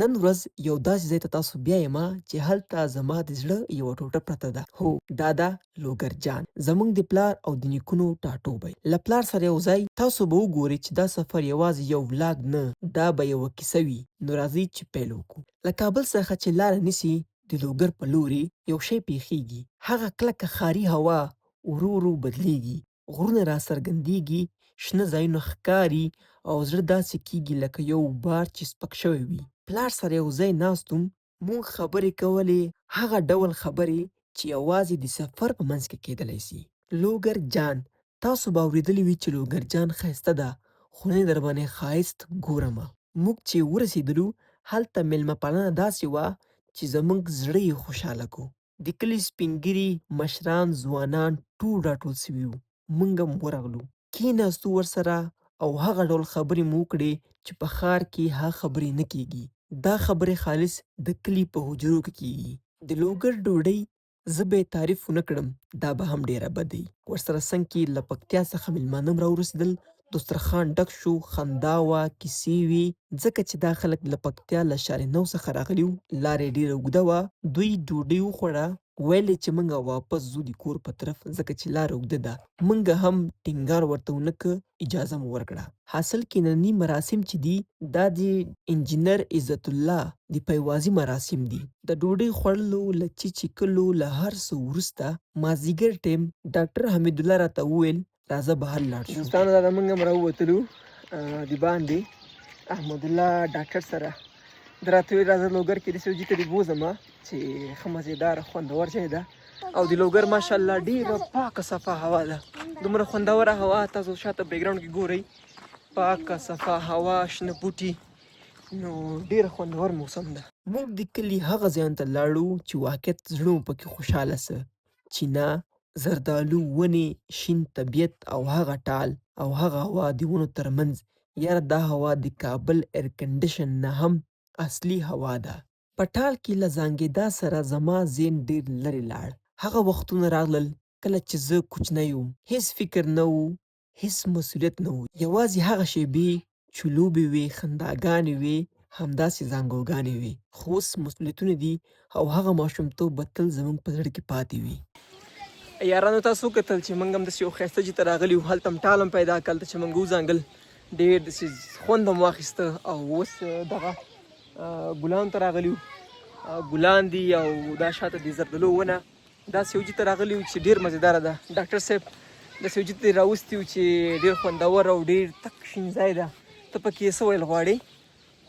نن ورځ یو داسې ځای ته تاسو بیایم چې هلته زما د زړه یوه ټوټه پرته ده. هو، دا ده لوګر جان، زموږ د پلار او د نیکونو ټاټوبی. له پلار سره یو ځای تاسو به وګورئ چې دا سفر یوازې یو ولاګ نه، دا به یوه کیسه وي. نو راځئ چې پیل وکړو. له کابل څخه چې لاره نیسي د لوګر په لوري، یو شی پیښیږي. هغه کلکه ښاري هوا ورو ورو بدلیږي، غرونه راڅرګندېږي، شنه ځایونه ښکاري او زړه داسې کیږي لکه یو بار چې سپک شوی وي. پلار سره یو ځای ناست وم، مونږ خبرې کولې، هغه ډول خبرې چې یوازې د سفر په منځ کې کیدلی سي. لوګر جان، تاسو به اورېدلي وي چې لوګر جان ښایسته ده، خو نه در باندې ښایست ګورمه. موږ چې ورسېدلو هلته میلمه پالنه داسې وه چې زموږ زړه یې خوشحاله کو. د کلي سپین ږیري، مشران، ځوانان ټول راټول سوي وو. موږ هم ورغلو، کېناستو ورسره او هغه ډول خبرې مو وکړې چې په ښار کې هغه خبرې نه کېږي. دا خبرې خالص د کلي په حجرو کې کېږي. د لوګر ډوډۍ زه به یې تعریف ونه کړم، دا به هم ډېره بده وي. ورسره څنګ کې له پکتیا څخه میلمانه هم راورسېدل، دسترخوان ډک شو، خندا وه، کیسې وې. ځکه چې دا خلک له پکتیا له شارنو څخه راغلي وو، لاره یې ډېره اوږده وه. دوی ډوډۍ وخوړه، ویل یې چې موږ واپس ځو د کور په طرف، ځکه چې لاره اوږده ده. موږ هم ټینګار ورته ونه کړ، اجازه مو ورکړه. حاصل کې ننني مراسم چې دي، دا د انجینر عزت الله د پیوازي مراسم دي. د ډوډۍ خوړلو، له څښلو، له هر څه وروسته مازدیګر ټیم ډاکټر حمید الله راته وویل راځه بهر لاړ شو. دوستانو دا موږ هم راووتلو د باندې احمد الله ډاکټر سره. ده راته وویل راځه لوګر کې داسې یو ځای ته دې بوځمه چې ښه مزېداره خوندور ځای ده. او د لوګر ماشاءالله ډېره پاکه صفا هوا ده، دومره خوندوره هوا. تاسو شاته بیکګراونډ کې ګورئ، پاکه صفا هوا، شنه بوټي، نو ډېره خوندور موسم ده. موږ د کلي هغه ځایونو ته لاړو چې واقعیت زړه مو پکې خوشحاله سه. چینه، زردالو ونې، شین طبیعت او هغه ټال او هغه هوا د ونو ترمنځ. یاره دا هوا د کابل ایرکنډیشن نه هم اصلي هوا ده. په ټال کې له زانګېدا سره زما ذهن ډېر لرې لاړ. هغه وختونه راغلل کله چې زه کوچنی وم، هېڅ فکر نه و، هېڅ مسؤلیت نه و. یوازې هغه شېبې چې لوبې وې، خنداګانې وې، همداسې زانګوګانې وې. خو اوس مسؤلیتونه دي او هغه ماشومتوب به تل زموږ په زړه کې پاتې وي. یارانو تاسو وکتل چې موږ هم داسې یو ښایسته ځای ته راغلي وو، هلته هم ټال هم پیدا کړ، هلته چې موږ وزانګل ډېر داسې خوند هم واخیسته. او اوس دغه ګلانو ته راغلي وو، ګلان دي او دا شاته د زردالو ونه. داسې یو ځای ته راغلي وو چې ډېر مزېداره ده. ډاکټر صاحب داسې یو ځای ته راوستي وو چې ډېر خوندور او ډېر تک شین ځای ده. ته پکې څه ویل غواړې؟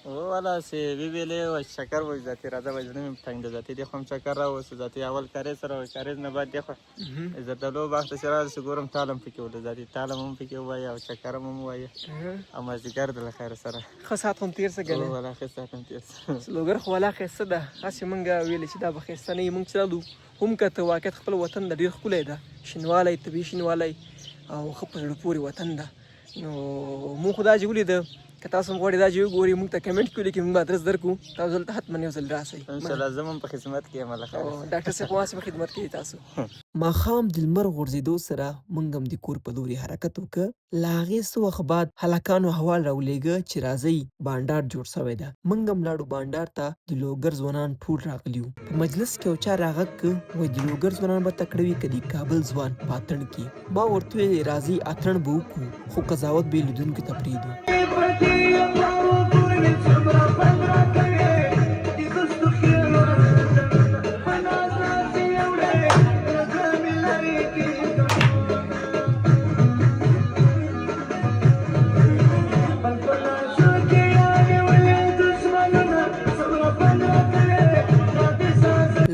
والا سه ببینی و شکر و ذاتی راځه و جنم تنگ ده ذاتی دی خو هم چکر راوست ذاتی اول کاری سره و کاری نه بعد دی خو زردالو باغ ته سره سګورم تالم پکې ول ذاتی تالم هم پکې وای او چکر هم وای اما ذکر د خیر سره ښه ساعت هم تېر څه ګڼې والا ښه ساعت هم تېر لوګر خو والا ښایسته ده. هسې موږ ویلې چې دا به ښایسته نه وي. موږ چې راغلو هم کته واقعیت خپل وطن ده ډېر ښکلی ده، شینوالی، طبیعي شینوالی او ښه په زړه پورې وطن ده. نو موږ خو دا چې ولیده، که تاسو هم غواړئ دا چې وګورئ، موږ ته کمنټ کې ولیکئ، موږ به ادرس درکړو. تاسو دلته حتما یو ځل راسئ. انشاءالله زه هم په خدمت کې یم الله خیر ډاکټر صاحب خو هسې په خدمت کې تاسو. ماښام د لمر غورځېدو سره موږ هم د کور په لورې حرکت وکړ. له هغې څه وخت بعد هلکانو احوال راولېږه چې راځئ بانډار جوړ سوی ده. موږ هم لاړو بانډار ته. د لوګر ځوانان ټول راغلي وو. په مجلس کې یو چا راغږ کړ، وایي د لوګر ځوانان به تکړه وي که د کابل ځوان په اتڼ کې. ما ورته وویل راځئ اتڼ به وکړو، خو قضاوت به یې لیدونکو ته پرېږدو.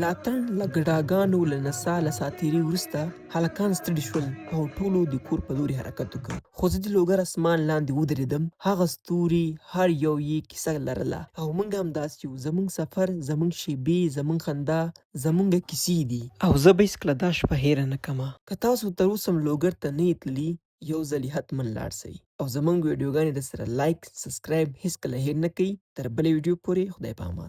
له اتڼ، له ګډاګانو، له نڅا، له ساعتېرۍ وروسته هلکان ستړي شول او ټولو د کور په لورې حرکت وکړ. خو زه د لوګر اسمان لاندې ودرېدم. هغه ستوري هر یو یې کیسه لرله او موږ هم داسې یو. زموږ سفر، زموږ شېبې، زموږ خندا، زموږ کیسې دي او زه به هېڅکله دا شپه هېره نه کړمه. که تاسو تر اوسه هم لوګر ته نه یې تللي، یو ځل یې حتما لاړ سئ او زموږ ویډیوګانې درسره لایک، سبسکرایب هېڅکله هېر نه کړئ. تر بلې ویډیو پورې خدای په امان.